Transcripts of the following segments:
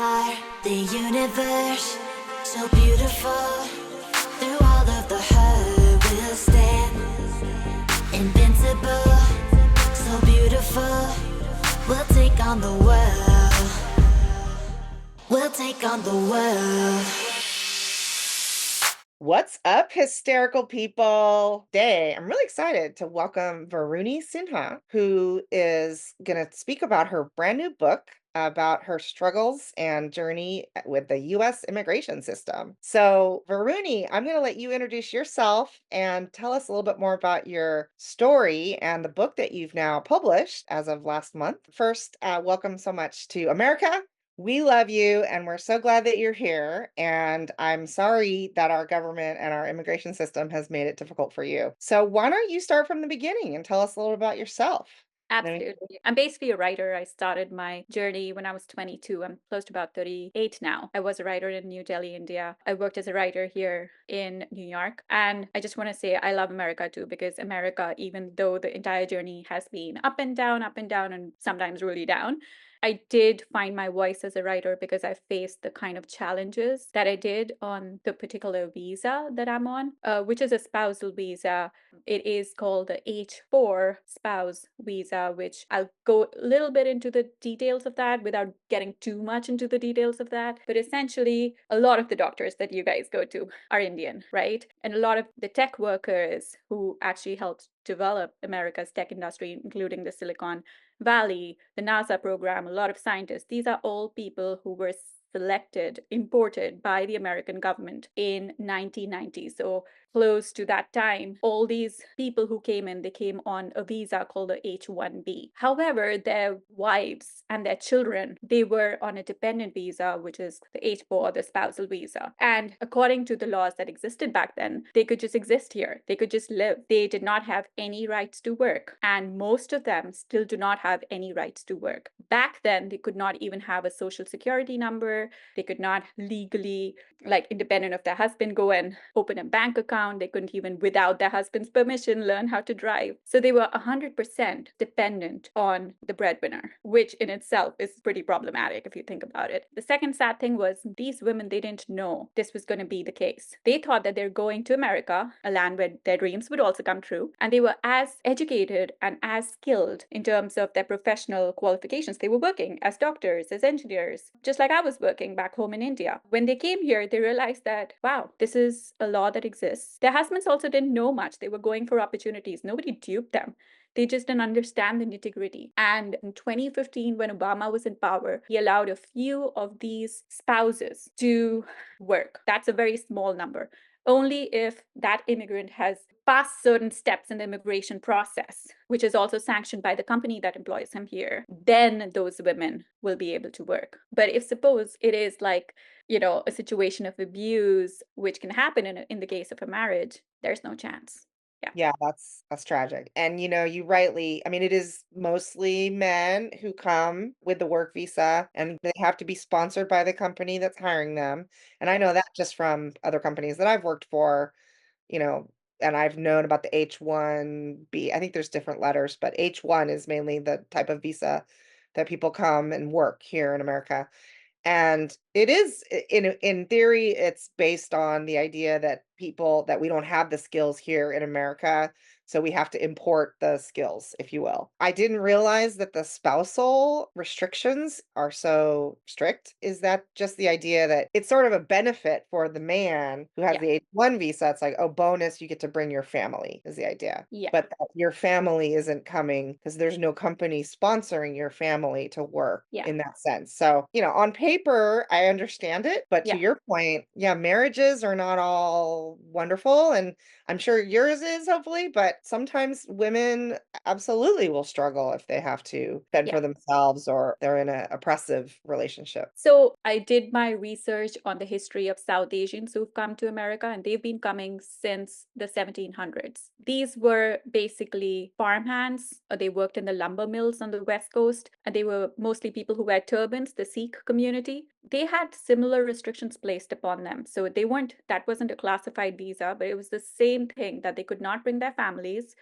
are the universe, so beautiful. Through all of the hurt, we'll stand invincible, so beautiful. We'll take on the world. We'll take on the world. What's up, hysterical people? Today, I'm really excited to welcome Varuni Sinha, who is going to speak about her brand new book about her struggles and journey with the US immigration system. So, Varuni, I'm going to let you introduce yourself and tell us a little bit more about your story and the book that you've now published as of last month. First, welcome so much to America. We love you and we're so glad that you're here. And I'm sorry that our government and our immigration system has made it difficult for you. So, why don't you start from the beginning and tell us a little about yourself? And then Absolutely. I'm basically a writer. I started my journey when I was 22. I'm close to about 38 now. I was a writer in New Delhi, India. I worked as a writer here in New York. And I just want to say I love America too, because America, even though the entire journey has been up and down, and sometimes really down, I did find my voice as a writer because I faced the kind of challenges that I did on the particular visa that I'm on, which is a spousal visa. It is called the H4 spouse visa, which I'll go a little bit into the details of that without getting too much into the details of that. But essentially, a lot of the doctors that you guys go to are Indian, right? And a lot of the tech workers who actually helped develop America's tech industry, including the Silicon Valley, the NASA program, a lot of scientists, these are all people who were selected, imported by the American government in 1990. So close to that time, all these people who came in, they came on a visa called the H-1B. However, their wives and their children, they were on a dependent visa, which is the H-4, the spousal visa. And according to the laws that existed back then, they could just exist here. They could just live. They did not have any rights to work. And most of them still do not have any rights to work. Back then, they could not even have a social security number. They could not legally, like independent of their husband, go and open a bank account. They couldn't even, without their husband's permission, learn how to drive. So they were 100% dependent on the breadwinner, which in itself is pretty problematic if you think about it. The second sad thing was these women, they didn't know this was going to be the case. They thought that they're going to America, a land where their dreams would also come true. And they were as educated and as skilled in terms of their professional qualifications. They were working as doctors, as engineers, just like I was working back home in India. When they came here, they realized that, wow, this is a law that exists. Their husbands also didn't know much. They were going for opportunities. Nobody duped them. They just didn't understand the nitty gritty. And in 2015, when Obama was in power, he allowed a few of these spouses to work. That's a very small number. Only if that immigrant has passed certain steps in the immigration process, which is also sanctioned by the company that employs him here, then those women will be able to work. But if suppose it is like, a situation of abuse, which can happen in the case of a marriage, there's no chance. Yeah. yeah, that's tragic. And you rightly, I mean, it is mostly men who come with the work visa and they have to be sponsored by the company that's hiring them. And I know that just from other companies that I've worked for, you know, and I've known about the H-1B. I think there's different letters, but H-1 is mainly the type of visa that people come and work here in America. And it is in theory, it's based on the idea that people that we don't have the skills here in America, so we have to import the skills, if you will. I didn't realize that the spousal restrictions are so strict. Is that just the idea that it's sort of a benefit for the man who has Yeah. the H-1 visa? It's like, oh, bonus, you get to bring your family, is the idea. Yeah. But that your family isn't coming because there's no company sponsoring your family to work Yeah. in that sense. So, on paper, I understand it, but to Yeah. your point, yeah, marriages are not all wonderful, and I'm sure yours is hopefully, but sometimes women absolutely will struggle if they have to fend Yeah. for themselves or they're in an oppressive relationship. So I did my research on the history of South Asians who've come to America, and they've been coming since the 1700s. These were basically farmhands. They worked in the lumber mills on the West Coast, and they were mostly people who wear turbans, the Sikh community. They had similar restrictions placed upon them. So that wasn't a classified visa, but it was the same thing that they could not bring their families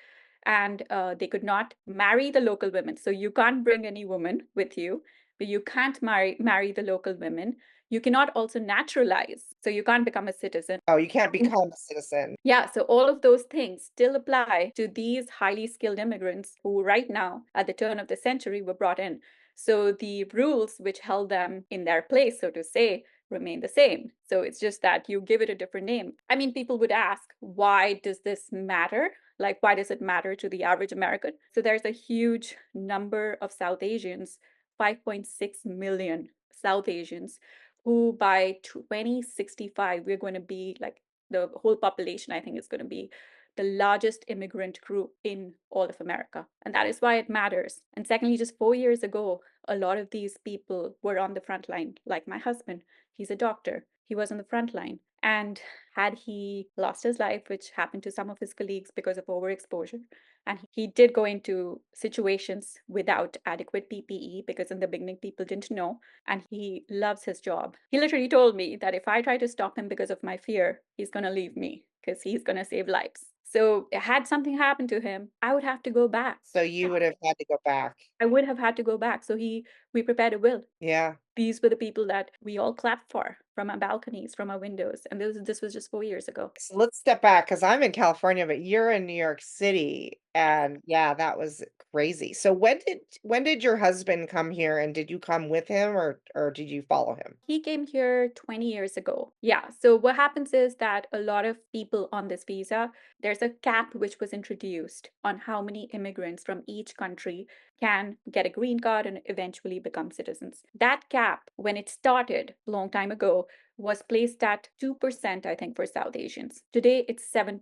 and they could not marry the local women. So you can't bring any woman with you. but you can't marry the local women. You cannot also naturalize, so you can't become a citizen. Oh, you can't become a citizen. Yeah, so all of those things still apply to these highly skilled immigrants who, right now, at the turn of the century, were brought in. So the rules which held them in their place, so to say, remain the same. So it's just that you give it a different name. I mean, people would ask, why does this matter? Like, why does it matter to the average American? So there's a huge number of South Asians, 5.6 million South Asians, who by 2065, we're going to be like, the whole population, I think, is going to be the largest immigrant group in all of America. And that is why it matters. And secondly, just 4 years ago, a lot of these people were on the front line, like my husband. He's a doctor. He was on the front line. And had he lost his life, which happened to some of his colleagues because of overexposure, and he did go into situations without adequate PPE because in the beginning people didn't know, and he loves his job. He literally told me that if I try to stop him because of my fear, he's going to leave me because he's going to save lives. So, had something happened to him, I would have to go back. So you would have had to go back. I would have had to go back. So we prepared a will. Yeah. These were the people that we all clapped for from our balconies, from our windows, and this was just 4 years ago. So let's step back because I'm in California, but you're in New York City. And yeah, that was crazy. So when did your husband come here and did you come with him or did you follow him? He came here 20 years ago. Yeah. So what happens is that a lot of people on this visa, there's a cap which was introduced on how many immigrants from each country can get a green card and eventually become citizens. That cap, when it started a long time ago, was placed at 2%, I think, for South Asians. Today it's 7%.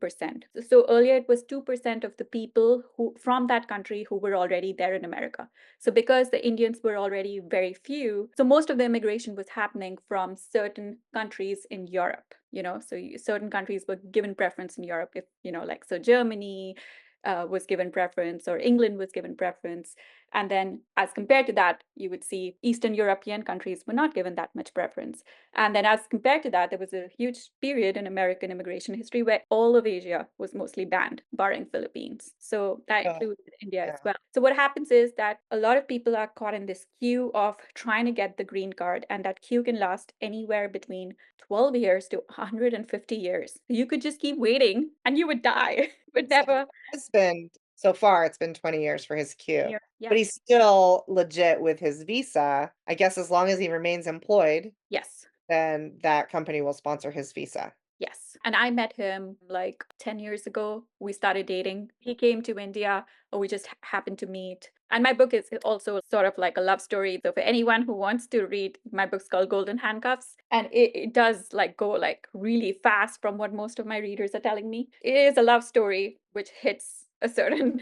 So earlier it was 2% of the people who from that country who were already there in America. So because the Indians were already very few, so most of the immigration was happening from certain countries in Europe, so certain countries were given preference in Europe, if, like, so Germany was given preference, or England was given preference. And then as compared to that, you would see Eastern European countries were not given that much preference. And then as compared to that, there was a huge period in American immigration history where all of Asia was mostly banned, barring Philippines. So that Oh, includes India as yeah. well. So what happens is that a lot of people are caught in this queue of trying to get the green card, and that queue can last anywhere between 12 years to 150 years. You could just keep waiting and you would die, but So never. husband, so far it's been 20 years for his queue, Yeah. but he's still legit with his visa. I guess as long as he remains employed, Yes. then that company will sponsor his visa. Yes. And I met him like 10 years ago. We started dating. He came to India, or we just happened to meet. And my book is also sort of like a love story. So for anyone who wants to read, my book's called Golden Handcuffs. And it does like go like really fast from what most of my readers are telling me. It is a love story which hits a certain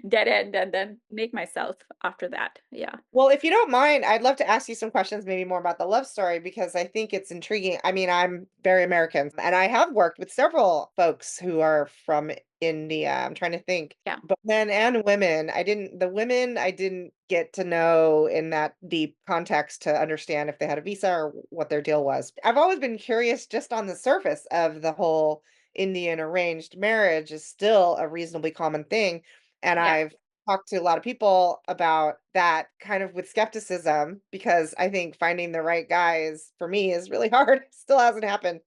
dead end and then make myself after that. Yeah. Well, if you don't mind, I'd love to ask you some questions, maybe more about the love story, because I think it's intriguing. I mean, I'm very American, and I have worked with several folks who are from India. I'm trying to think, Yeah. but men and women, the women I didn't get to know in that deep context to understand if they had a visa or what their deal was. I've always been curious just on the surface of the whole Indian arranged marriage is still a reasonably common thing. And Yeah. I've talked to a lot of people about that kind of with skepticism because I think finding the right guy is for me is really hard. Still hasn't happened.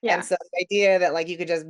And Yeah. so the idea that like you could just,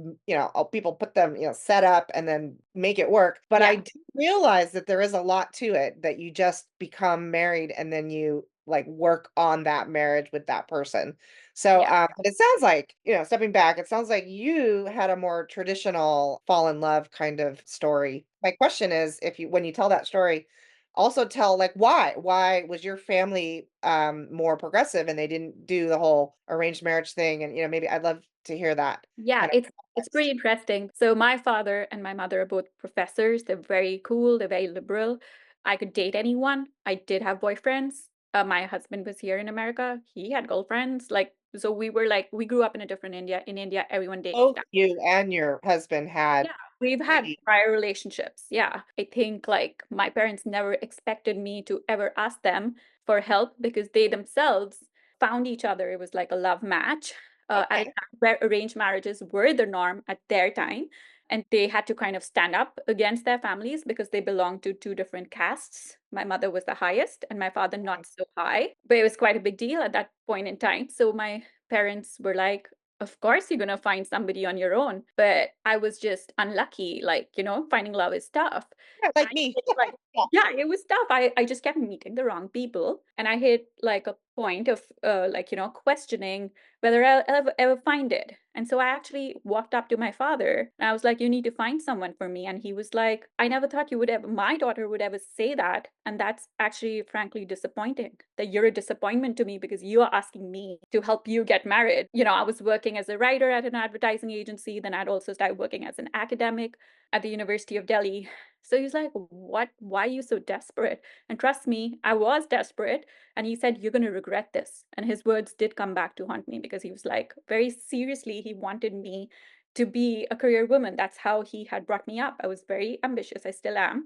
people put them, set up and then make it work. But I Yeah. do realize that there is a lot to it that you just become married and then you like work on that marriage with that person. So, Yeah. but it sounds like, stepping back, it sounds like you had a more traditional fall in love kind of story. My question is, when you tell that story, also tell like why? Why was your family more progressive and they didn't do the whole arranged marriage thing? And maybe I'd love to hear that Yeah, kind of it's pretty context. interesting. So my father and my mother are both professors. They're very cool, they're very liberal. I could date anyone. I did have boyfriends. My husband was here in America. He had girlfriends. Like, so we grew up in a different India. In India, everyone dates. Both you and your husband had Yeah, we've had pretty prior relationships. Yeah. I think like my parents never expected me to ever ask them for help because they themselves found each other. It was like a love match at a okay. time where arranged marriages were the norm at their time. and they had to kind of stand up against their families because they belonged to two different castes. My mother was the highest and my father not so high, but it was quite a big deal at that point in time. So my parents were like, of course you're going to find somebody on your own. But I was just unlucky, like, finding love is tough. Yeah, And like I me. hit, like, yeah, it was tough. I just kept meeting the wrong people, and I hit like a point of like, questioning whether I'll ever find it. And so I actually walked up to my father and I was like, you need to find someone for me. And he was like, I never thought you would ever, my daughter would ever say that. And that's actually, frankly, disappointing that you're a disappointment to me because you are asking me to help you get married. I was working as a writer at an advertising agency. Then I'd also started working as an academic at the University of Delhi. So he's like, what? Why are you so desperate? And trust me, I was desperate. And he said, you're going to regret this. And his words did come back to haunt me because he was like, very seriously, he wanted me to be a career woman. That's how he had brought me up. I was very ambitious. I still am.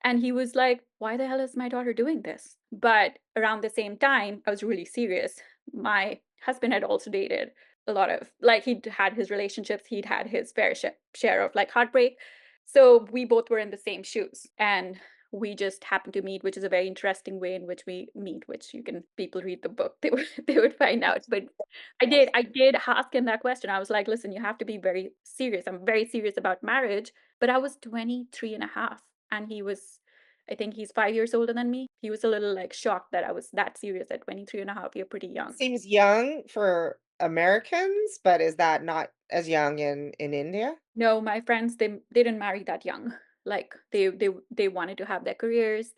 And he was like, why the hell is my daughter doing this? But around the same time, I was really serious. My husband had also dated a lot of, like, he'd had his relationships, he'd had his fair share of like heartbreak. So we both were in the same shoes. And we just happened to meet, which is a very interesting way in which we meet, which people read the book, they would find out. But I did ask him that question. I was like, listen, you have to be very serious. I'm very serious about marriage. But I was 23 and a half, and I think he's 5 years older than me. He was a little like shocked that I was that serious at 23 and a half. You're pretty young. Seems young for Americans, but is that not as young in India? No, my friends, they didn't marry that young. Like they wanted to have their careers.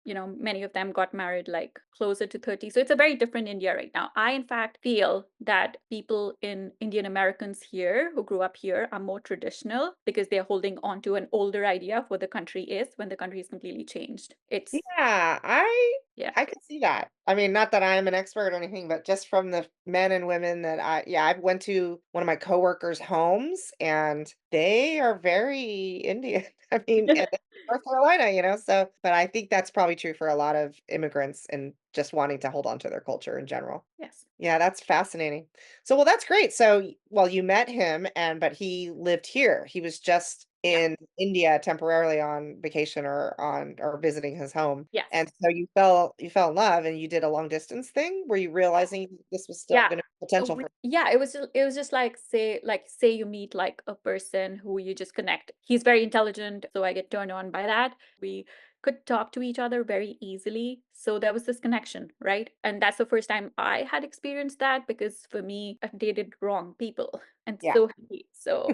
Many of them got married like closer to 30. So it's a very different India right now. I in fact feel that people in Indian Americans here who grew up here are more traditional because they're holding on to an older idea of what the country is when the country is completely changed. It's Yeah, I yeah. I could see that. I mean, not that I'm an expert or anything, but just from the men and women that I went to one of my coworkers' homes and they are very Indian. I mean, and North Carolina, so but I think that's probably true for a lot of immigrants and just wanting to hold on to their culture in general. Yes. Yeah, that's fascinating. So, well, that's great. So, well, you met him but he lived here. He was just Yeah. in India temporarily on vacation or visiting his home. Yes. And so you fell in love and you did a long distance thing? Were you realizing this was still Yeah. gonna be potential for Yeah, it was just like say you meet like a person who you just connect. He's very intelligent, so I get turned on by that. We could talk to each other very easily. So there was this connection, right? And that's the first time I had experienced that because for me, I've dated wrong people and Yeah. so have he. So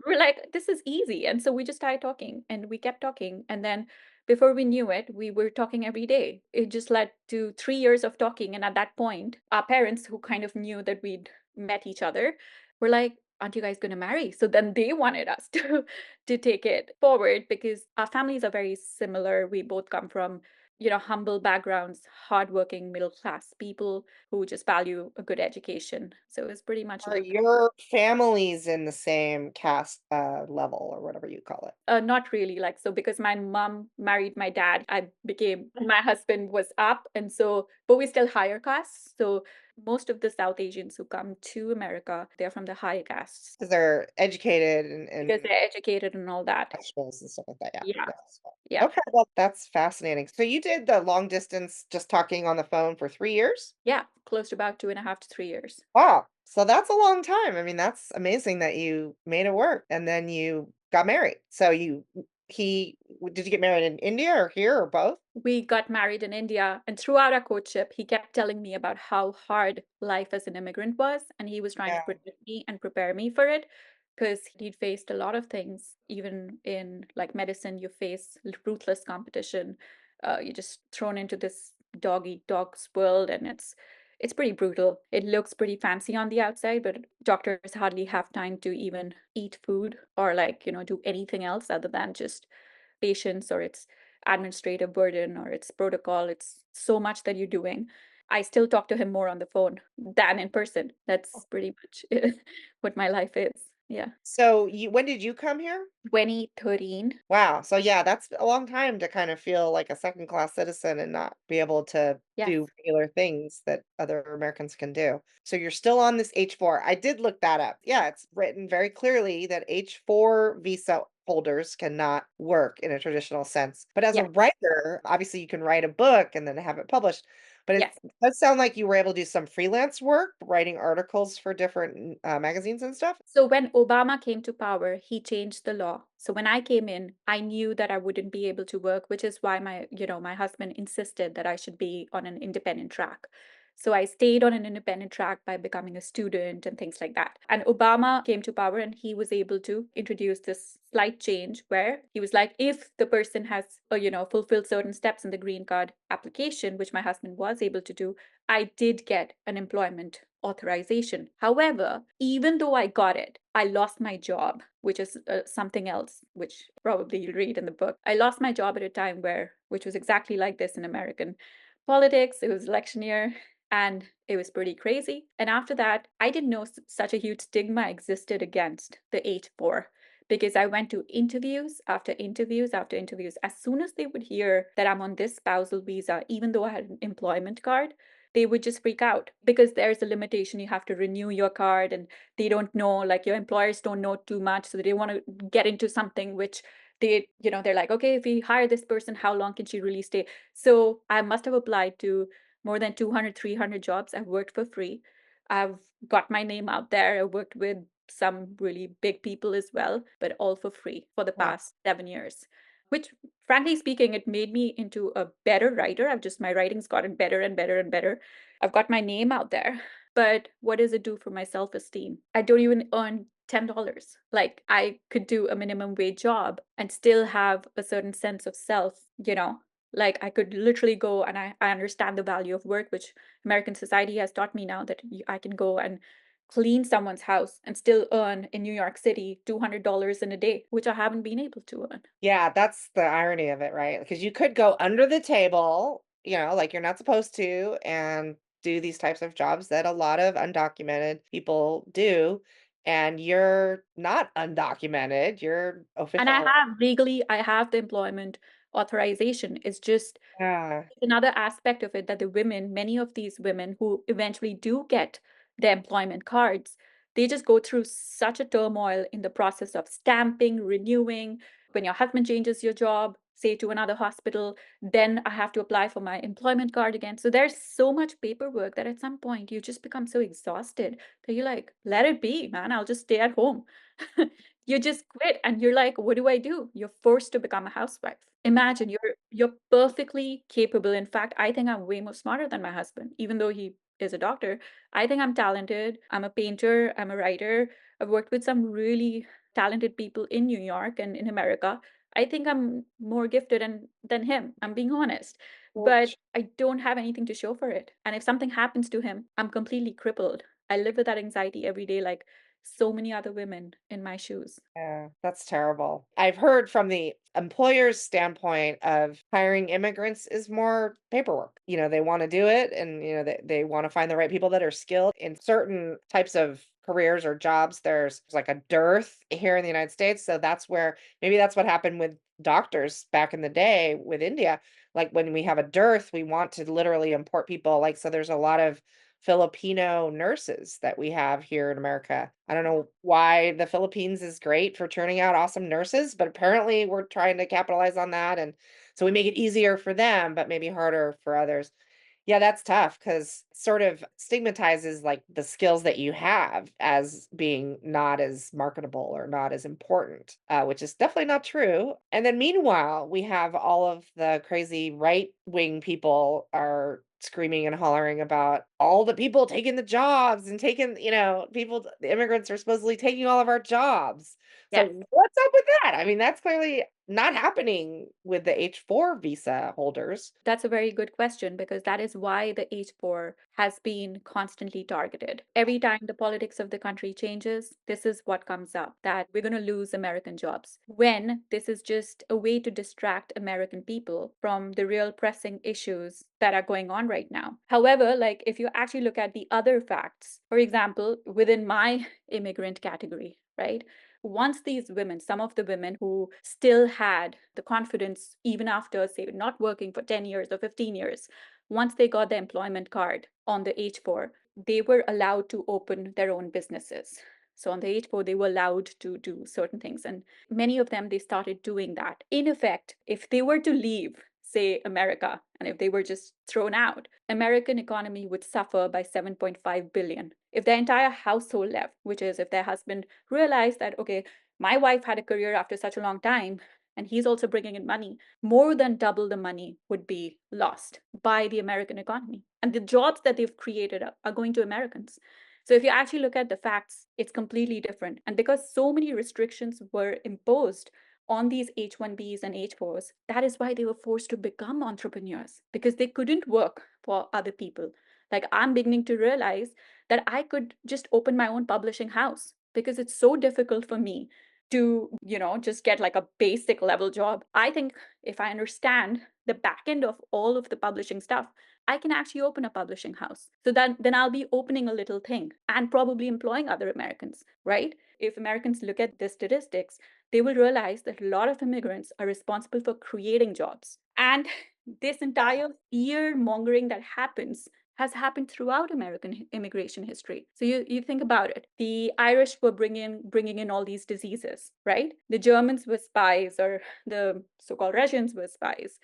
we're like, this is easy. And so we just started talking and we kept talking. And then before we knew it, we were talking every day. It just led to 3 years of talking. And at that point, our parents, who kind of knew that we'd met each other, were like, aren't you guys going to marry? So then they wanted us to take it forward because our families are very similar. We both come from, humble backgrounds, hardworking middle class people who just value a good education. So it's pretty much Are like your families in the same caste level or whatever you call it? Not really. Like, so because my mom married my dad, my husband was up. And so, but we still higher castes. So most of the South Asians who come to America, they're from the higher castes Because they're educated because and they're educated and all that. vegetables and stuff like that, yeah. Yeah. Yes. Yeah. Okay, well, that's fascinating. So you did the long distance just talking on the phone for 3 years? Yeah. Close to about 2.5 to 3 years. Wow. So that's a long time. I mean, that's amazing that you made it work and then you got married. So did you get married in India or here or both? We got married in India, and throughout our courtship, he kept telling me about how hard life as an immigrant was, and he was trying to Yeah. protect me and prepare me for it because he'd faced a lot of things. Even in like medicine, you face ruthless competition. You're just thrown into this dog eat dogs world, and it's pretty brutal. It looks pretty fancy on the outside, but doctors hardly have time to even eat food or like, do anything else other than just patients, or it's administrative burden, or it's protocol. It's so much that you're doing. I still talk to him more on the phone than in person. That's pretty much what my life is. Yeah. So when did you come here? 2013. Wow. So yeah, that's a long time to kind of feel like a second class citizen and not be able to Yes. do regular things that other Americans can do. So you're still on this H4. I did look that up. Yeah, it's written very clearly that H4 visa holders cannot work in a traditional sense. But as a Yeah. writer, obviously you can write a book and then have it published. But it Yes. does sound like you were able to do some freelance work, writing articles for different magazines and stuff. So when Obama came to power, he changed the law. So when I came in, I knew that I wouldn't be able to work, which is why my husband insisted that I should be on an independent track. So I stayed on an independent track by becoming a student and things like that. And Obama came to power and he was able to introduce this slight change where he was like, if the person has, fulfilled certain steps in the green card application, which my husband was able to do, I did get an employment authorization. However, even though I got it, I lost my job, which is something else, which probably you'll read in the book. I lost my job at a time which was exactly like this in American politics. It was election year and it was pretty crazy. And after that, I didn't know such a huge stigma existed against the H4 because I went to interviews after interviews after interviews. As soon as they would hear that I'm on this spousal visa, even though I had an employment card, they would just freak out because there's a limitation. You have to renew your card and they don't know, like your employers don't know too much. So they want to get into something which they're like, okay, if we hire this person, how long can she really stay? So I must have applied to more than 200, 300 jobs. I've worked for free. I've got my name out there. I worked with some really big people as well, but all for free for the Wow. past 7 years, which frankly speaking, it made me into a better writer. My writing's gotten better and better and better. I've got my name out there. But what does it do for my self esteem? I don't even earn $10. Like I could do a minimum wage job and still have a certain sense of self. Like I could literally go and I understand the value of work, which American society has taught me now that I can go and clean someone's house and still earn in New York City $200 in a day, which I haven't been able to earn. Yeah, that's the irony of it, right? Because you could go under the table, like you're not supposed to, and do these types of jobs that a lot of undocumented people do. And you're not undocumented, you're And official. I have the employment authorization. It's just Yeah. another aspect of it that many of these women who eventually do get their employment cards, they just go through such a turmoil in the process of stamping, renewing. When your husband changes your job, say to another hospital, then I have to apply for my employment card again. So there's so much paperwork that at some point you just become so exhausted that you're like, let it be, man. I'll just stay at home. You just quit and you're like, what do I do? You're forced to become a housewife. Imagine you're perfectly capable. In fact, I think I'm way more smarter than my husband, even though he is a doctor. I think I'm talented. I'm a painter, I'm a writer. I've worked with some really talented people in New York and in America. I think I'm more gifted than him. I'm being honest. Well, But I don't have anything to show for it. And if something happens to him, I'm completely crippled. I live with that anxiety every day, like so many other women in my shoes. yeah, that's terrible. I've heard from the employer's standpoint of hiring immigrants is more paperwork. They want to do it and they want to find the right people that are skilled in certain types of careers or jobs. There's like a dearth here in the United States. So maybe that's what happened with doctors back in the day with India. Like when we have a dearth, we want to literally import people. Like, so there's a lot of Filipino nurses that we have here in America. I don't know why the Philippines is great for turning out awesome nurses, but apparently we're trying to capitalize on that. And so we make it easier for them, but maybe harder for others. Yeah, that's tough because sort of stigmatizes like the skills that you have as being not as marketable or not as important, which is definitely not true. And then meanwhile, we have all of the crazy right wing people are screaming and hollering about all the people taking the jobs and taking, the immigrants are supposedly taking all of our jobs. So Yes. what's up with that? I mean, that's clearly not happening with the H4 visa holders. That's a very good question because that is why the H4 has been constantly targeted. Every time the politics of the country changes, this is what comes up that we're going to lose American jobs. When this is just a way to distract American people from the real pressing issues that are going on right now. However, like if you actually look at the other facts, for example, within my immigrant category, right? Once these women, some of the women who still had the confidence, even after, say, not working for 10 years or 15 years, once they got the employment card on the H4, they were allowed to open their own businesses. So on the H4, they were allowed to do certain things. And many of them, they started doing that. In effect, if they were to leave, say, America, and if they were just thrown out, American economy would suffer by 7.5 billion. If their entire household left, which is if their husband realized that, okay, my wife had a career after such a long time, and he's also bringing in money, more than double the money would be lost by the American economy. And the jobs that they've created are going to Americans. So if you actually look at the facts, it's completely different. And because so many restrictions were imposed on these H1Bs and H4s, that is why they were forced to become entrepreneurs because they couldn't work for other people. Like I'm beginning to realize that I could just open my own publishing house because it's so difficult for me to, just get like a basic level job. I think if I understand the back end of all of the publishing stuff, I can actually open a publishing house. So then I'll be opening a little thing and probably employing other Americans, right? If Americans look at the statistics, they will realize that a lot of immigrants are responsible for creating jobs. And this entire fear mongering that happens has happened throughout American immigration history. So you think about it. The Irish were bringing in all these diseases, right? The Germans were spies, or the so-called Russians were spies.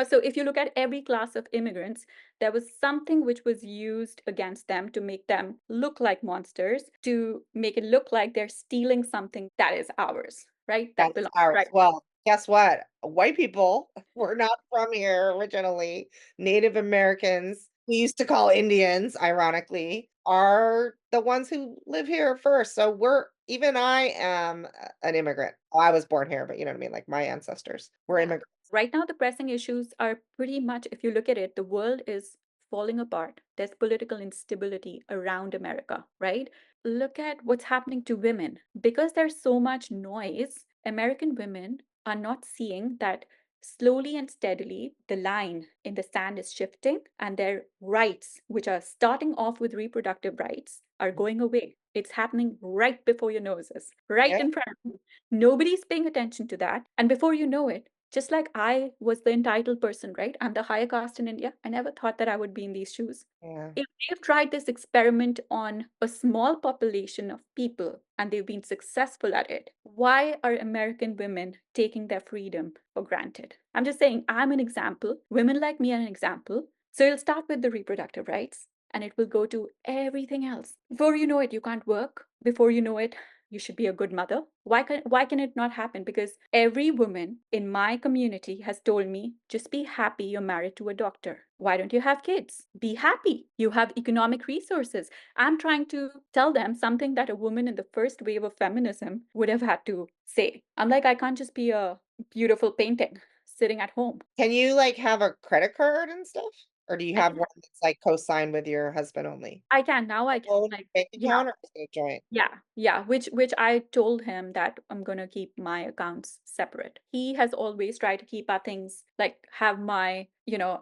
So if you look at every class of immigrants, there was something which was used against them to make them look like monsters, to make it look like they're stealing something that is ours, right? That That's belongs, ours. right? Well, guess what? White people were not from here originally. Native Americans, we used to call Indians, ironically, are the ones who live here first. So even I am an immigrant. I was born here, but you know what I mean? Like my ancestors were Yeah. immigrants. Right now, the pressing issues are pretty much, if you look at it, the world is falling apart. There's political instability around America, right? Look at what's happening to women. Because there's so much noise, American women are not seeing that slowly and steadily the line in the sand is shifting and their rights, which are starting off with reproductive rights, are going away. It's happening right before your noses, right Yeah. in front of you. Nobody's paying attention to that. And before you know it, just like I was the entitled person, right? I'm the higher caste in India. I never thought that I would be in these shoes. Yeah. If they've tried this experiment on a small population of people and they've been successful at it, why are American women taking their freedom for granted? I'm just saying, I'm an example. Women like me are an example. So it'll start with the reproductive rights and it will go to everything else. Before you know it, you can't work. Before you know it, you should be a good mother. Why can it not happen? Because every woman in my community has told me, just be happy you're married to a doctor. Why don't you have kids? Be happy. You have economic resources. I'm trying to tell them something that a woman in the first wave of feminism would have had to say. I'm like, I can't just be a beautiful painting sitting at home. Can you like have a credit card and stuff? Or do you I have can one that's like co-signed with your husband only? I can now I can Own like bank yeah. account or is it a joint? Yeah, yeah, which I told him that I'm gonna keep my accounts separate. He has always tried to keep our things like have my,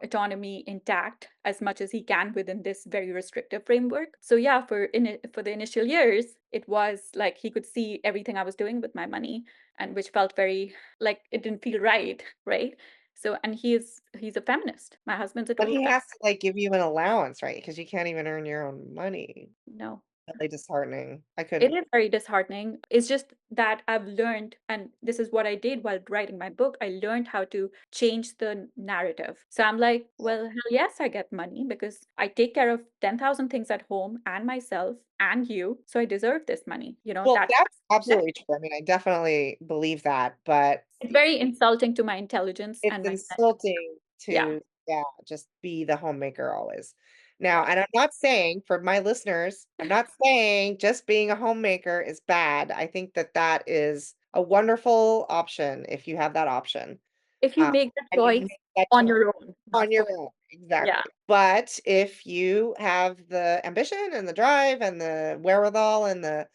autonomy intact as much as he can within this very restrictive framework. So yeah, for the initial years, it was like he could see everything I was doing with my money and which felt very like it didn't feel right, right? So and he's a feminist. My husband's a But total he feminist. has to like give you an allowance, right? Because you can't even earn your own money. No. Really disheartening. I It couldn't. is very disheartening. It's just that I've learned, and this is what I did while writing my book. I learned how to change the narrative. So I'm like, well, hell yes, I get money because I take care of 10,000 things at home and myself and you. So I deserve this money. Well, That's that's yeah. absolutely true. I mean, I definitely believe that, but It's very insulting to my intelligence it's and my mental. insulting Yeah. to, yeah, just be the homemaker always. Now, Yeah. and I'm not saying for my listeners, I'm not saying just being a homemaker is bad. I think that that is a wonderful option if you have that option. If you Um, make the and you choice make that on choice. your own, On not your for own, yeah. exactly. But if you have the ambition and the drive and the wherewithal and the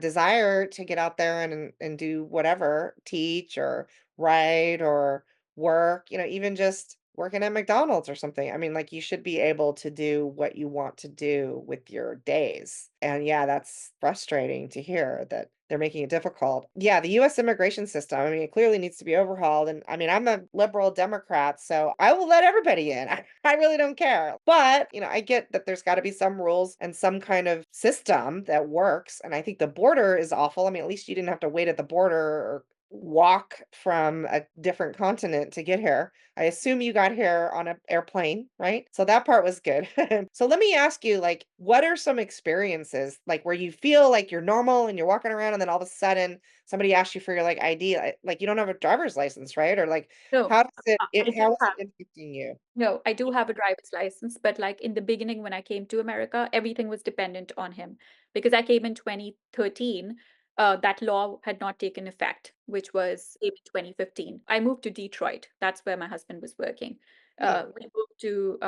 desire to get out there and do whatever, teach or write or work, even just working at McDonald's or something. I mean, like you should be able to do what you want to do with your days. And yeah, that's frustrating to hear that they're making it difficult. Yeah, the US immigration system, I mean, it clearly needs to be overhauled. And I mean, I'm a liberal Democrat, so I will let everybody in. I really don't care. But, I get that there's got to be some rules and some kind of system that works. And I think the border is awful. I mean, at least you didn't have to wait at the border or walk from a different continent to get here. I assume you got here on an airplane, right? So that part was good. So let me ask you, like, what are some experiences like where you feel like you're normal and you're walking around and then all of a sudden somebody asks you for your like ID, like you don't have a driver's license, right? Or like No, how does I do how is have. it impacting you? No, I do have a driver's license, but like in the beginning when I came to America, everything was dependent on him because I came in 2013. That law had not taken effect, which was in 2015. I moved to Detroit. That's where my husband was working. Hmm. We moved to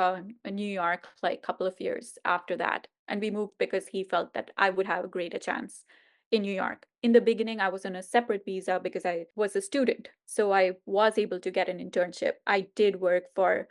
New York like a couple of years after that, and we moved because he felt that I would have a greater chance in New York. In the beginning, I was on a separate visa because I was a student, so I was able to get an internship. I did work for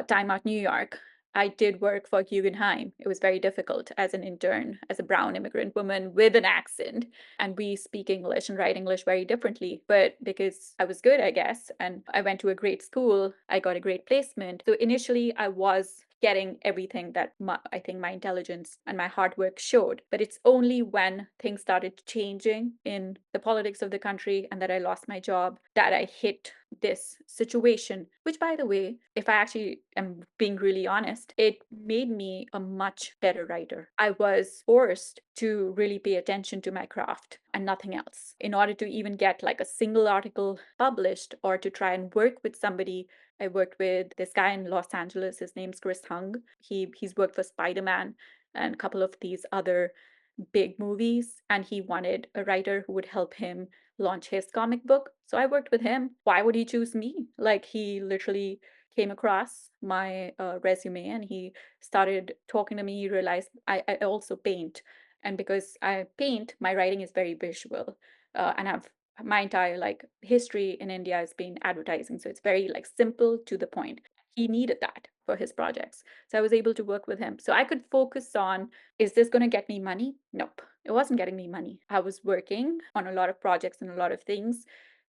Time Out New York. I did work for Guggenheim. It was very difficult as an intern, as a brown immigrant woman with an accent. And we speak English and write English very differently. But because I was good, I guess, and I went to a great school, I got a great placement. So initially, I was getting everything that I think my intelligence and my hard work showed. But it's only when things started changing in the politics of the country and that I lost my job that I hit this situation, which, by the way, if I actually am being really honest, it made me a much better writer. I was forced to really pay attention to my craft and nothing else in order to even get like a single article published or to try and work with somebody. I worked with this guy in Los Angeles. His name's Chris Hung. He's worked for Spider-Man and a couple of these other big movies, and he wanted a writer who would help him launch his comic book. So I worked with him. Why would he choose me? Like, he literally came across my resume and he started talking to me. He realized I also paint. And because I paint, my writing is very visual. And I've my entire like history in India has been advertising. So it's very like simple to the point. He needed that for his projects. So I was able to work with him. So I could focus on, is this going to get me money? Nope, it wasn't getting me money. I was working on a lot of projects and a lot of things,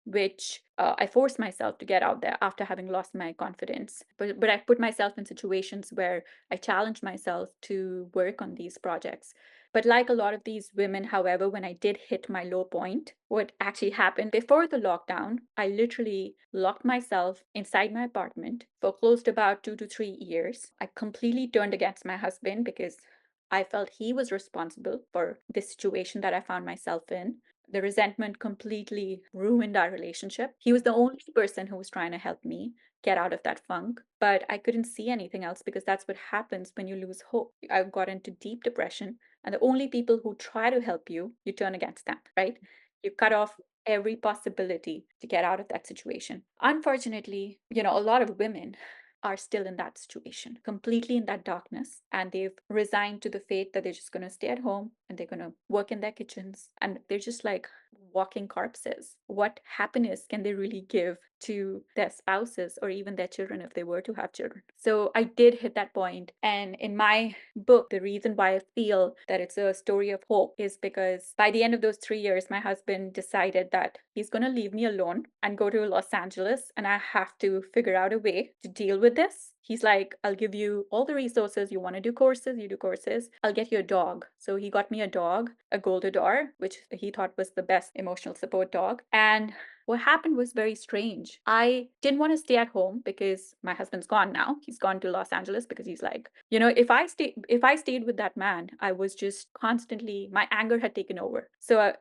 which I forced myself to get out there after having lost my confidence. But I put myself in situations where I challenged myself to work on these projects. But like a lot of these women, however, when I did hit my low point, what actually happened before the lockdown, I literally locked myself inside my apartment for close to about 2 to 3 years. I completely turned against my husband because I felt he was responsible for this situation that I found myself in. The resentment completely ruined our relationship. He was the only person who was trying to help me get out of that funk, but I couldn't see anything else because that's what happens when you lose hope. I got into deep depression, and the only people who try to help you, you turn against them, right? You cut off every possibility to get out of that situation. Unfortunately, a lot of women are still in that situation, completely in that darkness, and they've resigned to the fate that they're just going to stay at home and they're going to work in their kitchens and they're just like walking corpses. What happiness can they really give to their spouses or even their children if they were to have children? So I did hit that point, and in my book, the reason why I feel that it's a story of hope is because by the end of those 3 years, my husband decided that he's going to leave me alone and go to Los Angeles, and I have to figure out a way to deal with this. He's like, I'll give you all the resources. You want to do courses, you do courses. I'll get you a dog. So he got me a dog, a Golden, which he thought was the best emotional support dog. And what happened was very strange. I didn't want to stay at home because my husband's gone now. He's gone to Los Angeles because he's like, if I stayed with that man, I was just constantly, my anger had taken over. So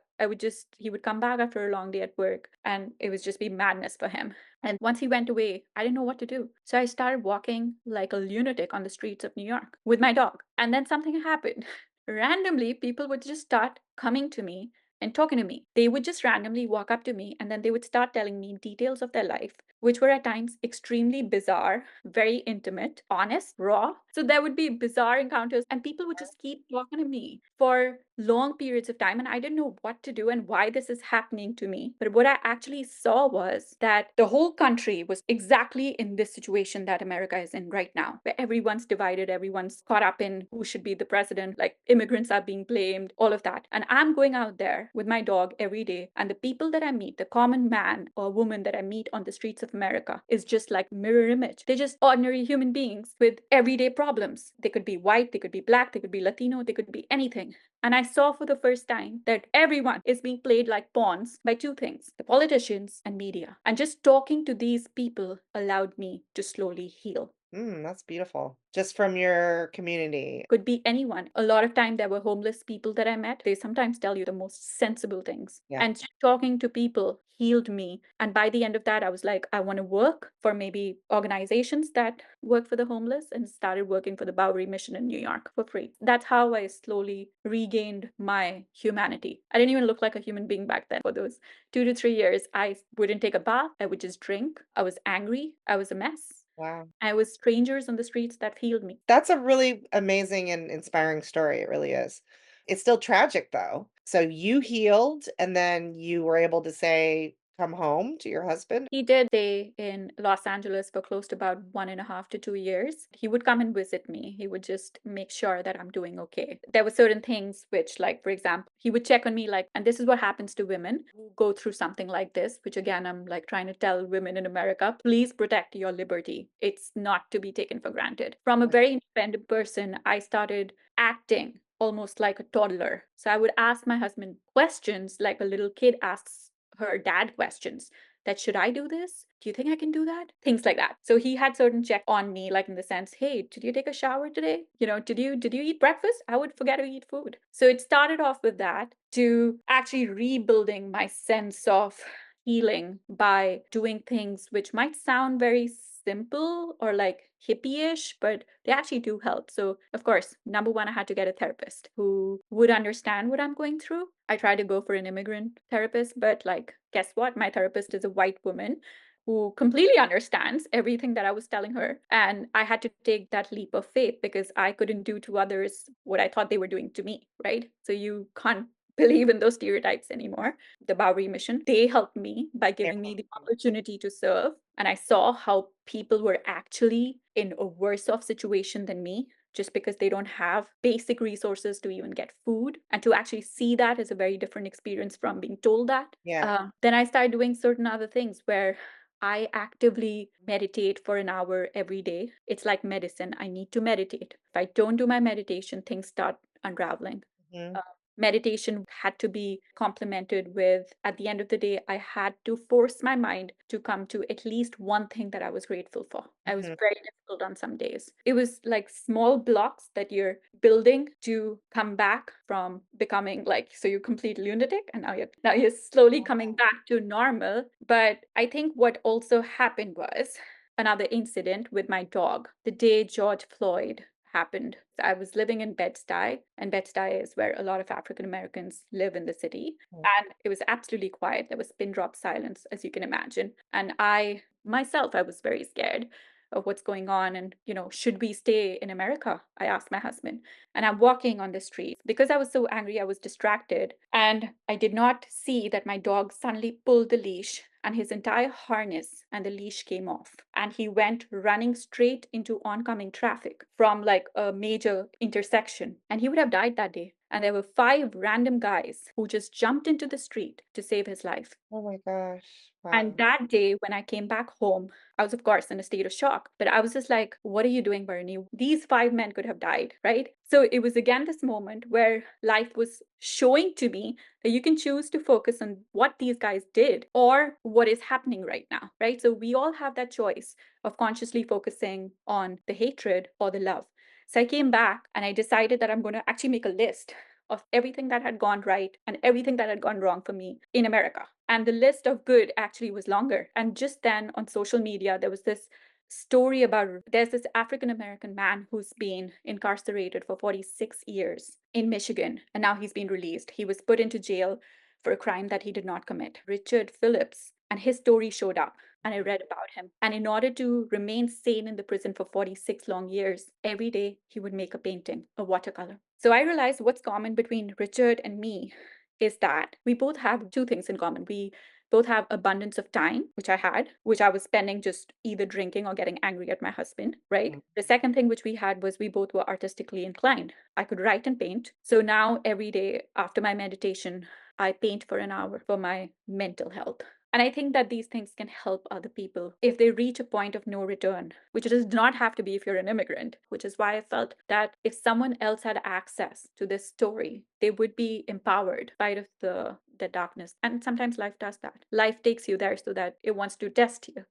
he would come back after a long day at work and it would just be madness for him. And once he went away, I didn't know what to do. So I started walking like a lunatic on the streets of New York with my dog. And then something happened. Randomly, people would just start coming to me and talking to me. They would just randomly walk up to me and then they would start telling me details of their life which were at times extremely bizarre, very intimate, honest, raw. So there would be bizarre encounters, and people would just keep talking to me for long periods of time. And I didn't know what to do and why this is happening to me. But what I actually saw was that the whole country was exactly in this situation that America is in right now, where everyone's divided, everyone's caught up in who should be the president, like immigrants are being blamed, all of that. And I'm going out there with my dog every day, and the people that I meet, the common man or woman that I meet on the streets of America, is just like mirror image. They're just ordinary human beings with everyday problems. They could be white, they could be black, they could be Latino, they could be anything. And I saw for the first time that everyone is being played like pawns by two things: the politicians and media. And just talking to these people allowed me to slowly heal. That's beautiful. Just from your community. Could be anyone. A lot of time there were homeless people that I met. They sometimes tell you the most sensible things. Yeah. And talking to people healed me. And by the end of that, I was like, I want to work for maybe organizations that work for the homeless, and started working for the Bowery Mission in New York for free. That's how I slowly regained my humanity. I didn't even look like a human being back then. For those 2 to 3 years, I wouldn't take a bath. I would just drink. I was angry. I was a mess. Wow. I was strangers on the streets that healed me. That's a really amazing and inspiring story. It really is. It's still tragic though. So you healed and then you were able to say, come home to your husband? He did stay in Los Angeles for close to about 1.5 to 2 years. He would come and visit me. He would just make sure that I'm doing okay. There were certain things which, like, for example, he would check on me, like, and this is what happens to women who go through something like this, which again, I'm like trying to tell women in America, please protect your liberty. It's not to be taken for granted. From a very independent person, I started acting almost like a toddler. So I would ask my husband questions like a little kid asks her dad questions, that should I do this? Do you think I can do that? Things like that. So he had certain check on me, like in the sense, hey, did you take a shower today? Did you eat breakfast? I would forget to eat food. So it started off with that, to actually rebuilding my sense of healing by doing things which might sound very simple or like hippie-ish, but they actually do help. So of course, number one, I had to get a therapist who would understand what I'm going through. I tried to go for an immigrant therapist, but like, guess what? My therapist is a white woman who completely understands everything that I was telling her. And I had to take that leap of faith because I couldn't do to others what I thought they were doing to me, right? So you can't believe in those stereotypes anymore. The Bowery Mission, they helped me by giving me the opportunity to serve. And I saw how people were actually in a worse off situation than me, just because they don't have basic resources to even get food. And to actually see that is a very different experience from being told that. Yeah. Then I started doing certain other things where I actively meditate for an hour every day. It's like medicine. I need to meditate. If I don't do my meditation, things start unraveling. Mhm. Uh, Meditation had to be complemented with, at the end of the day, I had to force my mind to come to at least one thing that I was grateful for. I was Mhm. very difficult on some days. It was like small blocks that you're building to come back from becoming like, so you're complete lunatic, and now you're slowly coming back to normal. But I think what also happened was another incident with my dog. The day George Floyd happened, I was living in Bed-Stuy, and Bed-Stuy is where a lot of African Americans live in the city. And it was absolutely quiet. There was pin drop silence, as you can imagine. And I myself, I was very scared of what's going on. And, should we stay in America? I asked my husband. And I'm walking on the street. Because I was so angry, I was distracted. And I did not see that my dog suddenly pulled the leash, and his entire harness and the leash came off. And he went running straight into oncoming traffic from like a major intersection. And he would have died that day. And there were 5 random guys who just jumped into the street to save his life. Oh my gosh. And Wow. that day, when I came back home, I was, of course, in a state of shock. But I was just like, what are you doing, Varuni? These 5 men could have died, right? So it was again this moment where life was showing to me that you can choose to focus on what these guys did or what is happening right now, right? So we all have that choice of consciously focusing on the hatred or the love. So I came back and I decided that I'm going to actually make a list of everything that had gone right and everything that had gone wrong for me in America. And the list of good actually was longer. And just then on social media, there was this story about there's this African American man who's been incarcerated for 46 years in Michigan, and now he's been released. He was put into jail for a crime that he did not commit. Richard Phillips and his story showed up. And I read about him. And in order to remain sane in the prison for 46 long years, every day he would make a painting, a watercolor. So I realized what's common between Richard and me is that we both have two things in common. We both have abundance of time, which I had, which I was spending just either drinking or getting angry at my husband, right? Mm. The second thing which we had was we both were artistically inclined. I could write and paint. So now every day after my meditation, I paint for an hour for my mental health. And I think that these things can help other people if they reach a point of no return, which does not have to be if you're an immigrant, which is why I felt that if someone else had access to this story, they would be empowered by the darkness. And sometimes life does that. Life takes you there so that it wants to test you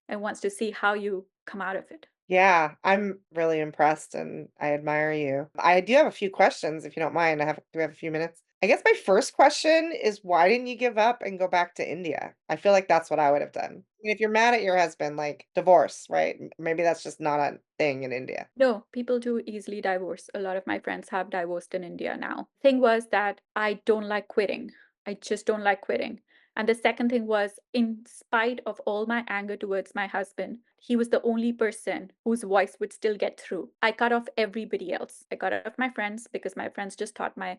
and wants to see how you come out of it. Yeah, I'm really impressed and I admire you. I do have a few questions if you don't mind. Do we have a few minutes? I guess my first question is why didn't you give up and go back to India? I feel like that's what I would have done. If you're mad at your husband, like divorce, right? Maybe that's just not a thing in India. No, people do easily divorce. A lot of my friends have divorced in India now. Thing was that I don't like quitting. I just don't like quitting. And the second thing was, in spite of all my anger towards my husband, he was the only person whose voice would still get through. I cut off everybody else. I cut off my friends because my friends just thought my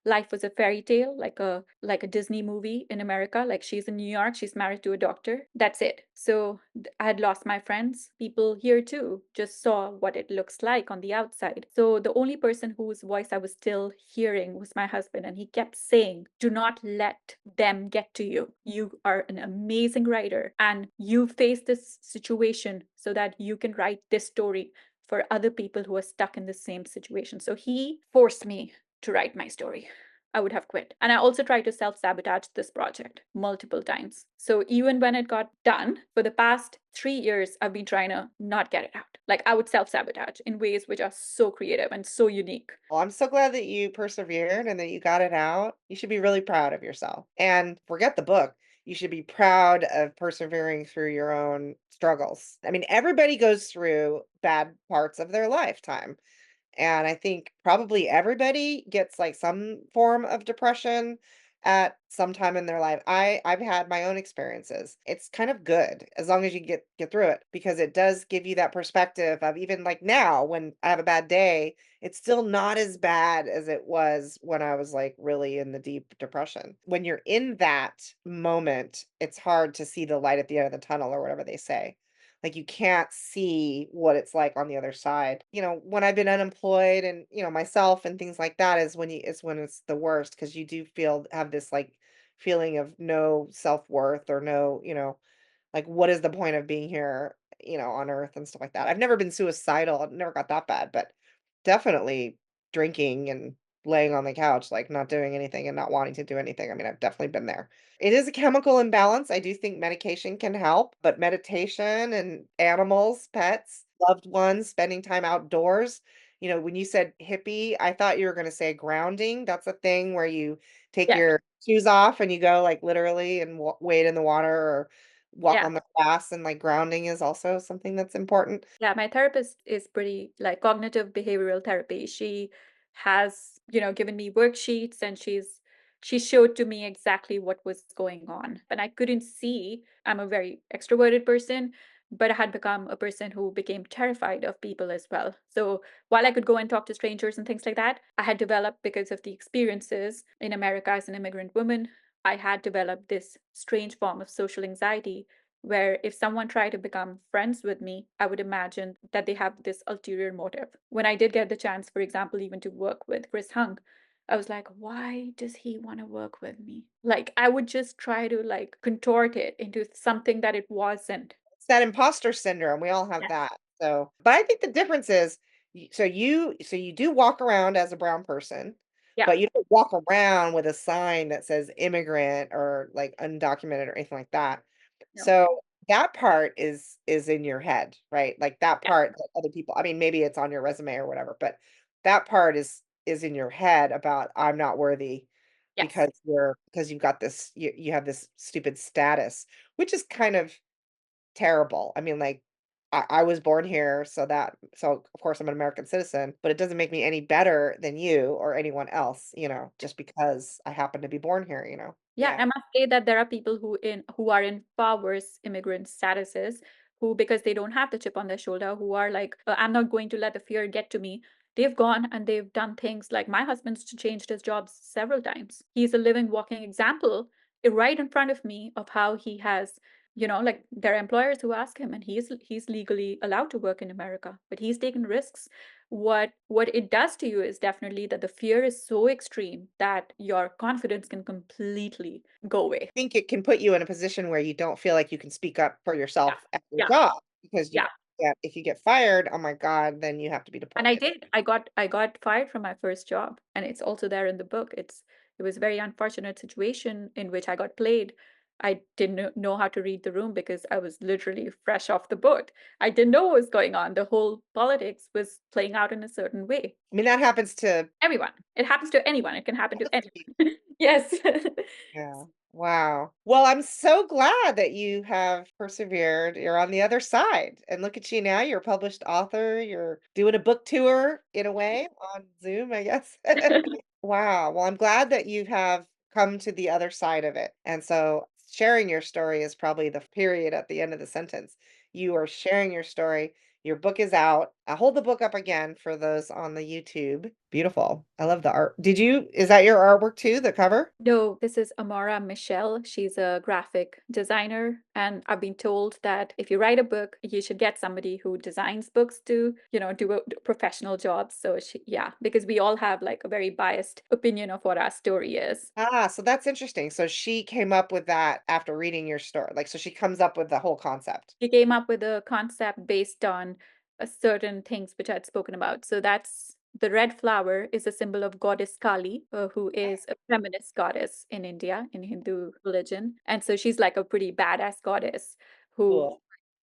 life was a fairy tale, like a Disney movie in America. Like she's in New York, she's married to a doctor. That's it. So I had lost my friends. People here too just saw what it looks like on the outside. So the only person whose voice I was still hearing was my husband, and he kept saying, "Do not let them get to you. You are an amazing writer, and you face this situation so that you can write this story for other people who are stuck in the same situation." So he forced me to write my story. I would have quit. And I also tried to self sabotage this project multiple times. So even when it got done, for the past 3 years, I've been trying to not get it out. Like I would self sabotage in ways which are so creative and so unique. Well, I'm so glad that you persevered and that you got it out. You should be really proud of yourself. And forget the book. You should be proud of persevering through your own struggles. I mean, everybody goes through bad parts of their lifetime. And I think probably everybody gets like some form of depression at some time in their life. I've had my own experiences. It's kind of good as long as you get through it because it does give you that perspective of even like now when I have a bad day, it's still not as bad as it was when I was like really in the deep depression. When you're in that moment, it's hard to see the light at the end of the tunnel or whatever they say. Like you can't see what it's like on the other side. When I've been unemployed and, myself and things like that is when it's the worst because you do have this like feeling of no self-worth or no, like what is the point of being here, on earth and stuff like that. I've never been suicidal. I've never got that bad, but definitely drinking and laying on the couch, like not doing anything and not wanting to do anything. I mean, I've definitely been there. It is a chemical imbalance. I do think medication can help, but meditation and animals, pets, loved ones, spending time outdoors. When you said hippie, I thought you were going to say grounding. That's a thing where you take Yes. your shoes off and you go like literally and wade in the water or walk Yeah. on the grass. And like grounding is also something that's important. Yeah, my therapist is pretty like cognitive behavioral therapy. She has, given me worksheets and she showed to me exactly what was going on. But I couldn't see. I'm a very extroverted person, but I had become a person who became terrified of people as well. So while I could go and talk to strangers and things like that, I had developed because of the experiences in America as an immigrant woman, I had developed this strange form of social anxiety where if someone tried to become friends with me, I would imagine that they have this ulterior motive. When I did get the chance, for example, even to work with Chris Hung, I was like, why does he want to work with me? Like, I would just try to like contort it into something that it wasn't. It's that imposter syndrome, we all have Yeah. that. So but I think the difference is, you do walk around as a brown person, Yeah. but you don't walk around with a sign that says immigrant or, like, undocumented or anything like that. No. So, that part is in your head, right? Like, that Yeah. part that other people I mean, maybe it's on your resume or whatever, but that part is in your head about, "I'm not worthy," Yes. because you've got this you have this stupid status, which is kind of terrible. I mean, like, I was born here, so of course I'm an American citizen, but it doesn't make me any better than you or anyone else, just because I happen to be born here. Yeah, Yeah. I must say that there are people who are in far worse immigrant statuses who, because they don't have the chip on their shoulder, who are like, I'm not going to let the fear get to me. They've gone and they've done things like my husband's changed his jobs several times. He's a living, walking example right in front of me of how he has, like there are employers who ask him, and he's legally allowed to work in America, but he's taken risks. What it does to you is definitely that the fear is so extreme that your confidence can completely go away. Think it can put you in a position where you don't feel like you can speak up for Yeah. yourself at your Yeah. job because you Yeah. yeah, if you get fired, oh my God, then you have to be And I deported. did. I got fired from my first job, and it's also there in the book. It was a very unfortunate situation in which I got played. I didn't know how to read the room because I was literally fresh off the boat. I didn't know what was going on. The whole politics was playing out in a certain way. I mean, that happens to Everyone. It happens to anyone. It can happen to most people. anyone. Yes. Yeah. Wow. Well, I'm so glad that you have persevered. You're on the other side. And look at you now. You're a published author. You're doing a book tour in a way on Zoom, I guess. Wow. Well, I'm glad that you have come to the other side of it. And so sharing your story is probably the period at the end of the sentence. You are sharing your story. Your book is out. I hold the book up again for those on the YouTube. Beautiful. I love the art. Is that your artwork too, the cover? No, this is Amara Michelle. She's a graphic designer. And I've been told that if you write a book, you should get somebody who designs books to, do professional jobs. So yeah, because we all have like a very biased opinion of what our story is. Ah, so that's interesting. So she came up with that after reading your story. Like, so she comes up with the whole concept. He came up with a concept based on certain things which I'd spoken about. So that's the red flower is a symbol of goddess Kali, who is a feminist goddess in India, in Hindu religion. And so she's like a pretty badass goddess who Cool.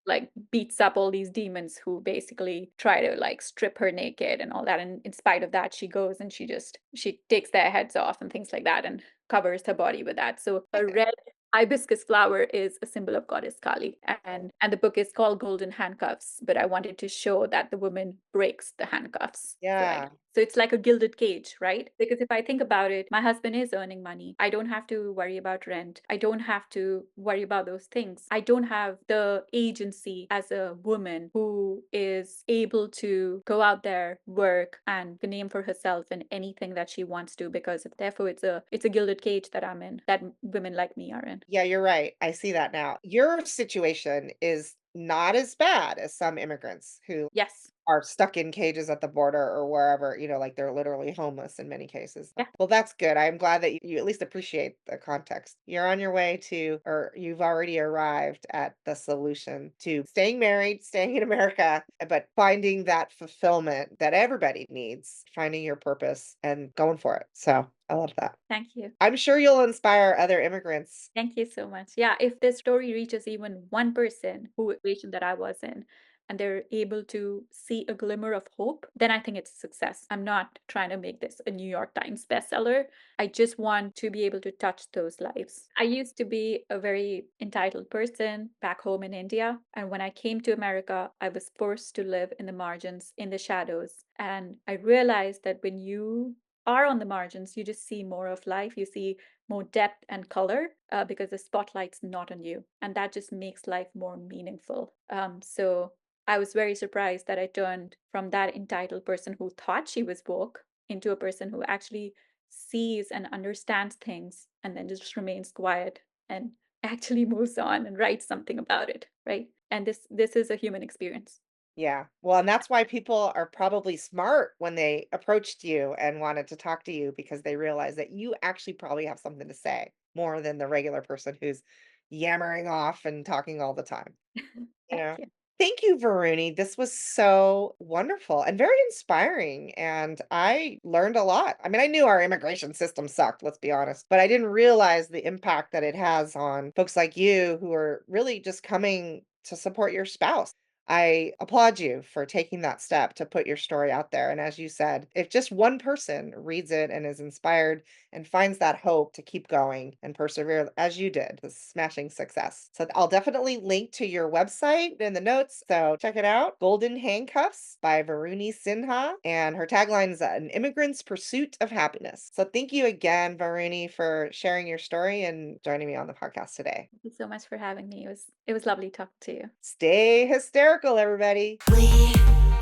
like beats up all these demons who basically try to like strip her naked and all that. And in spite of that, she goes and she takes their heads off and things like that and covers her body with that. So a red hibiscus flower is a symbol of goddess Kali. And the book is called Golden Handcuffs, but I wanted to show that the woman breaks the handcuffs. Yeah. So it's like a gilded cage, right? Because if I think about it, my husband is earning money. I don't have to worry about rent. I don't have to worry about those things. I don't have the agency as a woman who is able to go out there, work, and name for herself in anything that she wants to, because therefore it's a gilded cage that I'm in, that women like me are in. Yeah, you're right. I see that now. Your situation is not as bad as some immigrants who Yes. are stuck in cages at the border or wherever, like they're literally homeless in many cases. Yeah. Well, that's good. I'm glad that you at least appreciate the context. You're on your way to, or you've already arrived at the solution to staying married, staying in America, but finding that fulfillment that everybody needs, finding your purpose and going for it. So I love that. Thank you. I'm sure you'll inspire other immigrants. Thank you so much. Yeah, if this story reaches even one person who situation that I was in, and they're able to see a glimmer of hope, then I think it's a success. I'm not trying to make this a New York Times bestseller. I just want to be able to touch those lives. I used to be a very entitled person back home in India. And when I came to America, I was forced to live in the margins, in the shadows. And I realized that when you are on the margins, you just see more of life. You see more depth and color because the spotlight's not on you. And that just makes life more meaningful. So I was very surprised that I turned from that entitled person who thought she was woke into a person who actually sees and understands things and then just remains quiet and actually moves on and writes something about it, right? And this is a human experience. Yeah. Well, and that's why people are probably smart when they approached you and wanted to talk to you because they realize that you actually probably have something to say more than the regular person who's yammering off and talking all the time. You Thank know? you. Thank you, Varuni. This was so wonderful and very inspiring. And I learned a lot. I mean, I knew our immigration system sucked, let's be honest, but I didn't realize the impact that it has on folks like you who are really just coming to support your spouse. I applaud you for taking that step to put your story out there. And as you said, if just one person reads it and is inspired and finds that hope to keep going and persevere as you did, the smashing success. So I'll definitely link to your website in the notes. So check it out. Golden Handcuffs by Varuni Sinha. And her tagline is An Immigrant's Pursuit of Happiness. So thank you again, Varuni, for sharing your story and joining me on the podcast today. Thank you so much for having me. It was lovely talking to you. Stay hysterical, everybody. We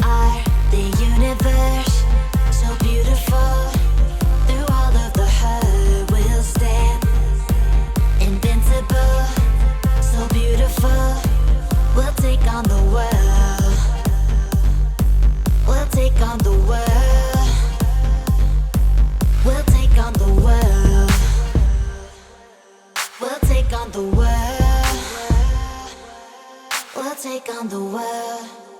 are the universe, so beautiful. Through all of the hurt, we'll stand invincible, so beautiful. We'll take on the world. We'll take on the world. We'll take on the world. We'll take on the world. We'll take on the world.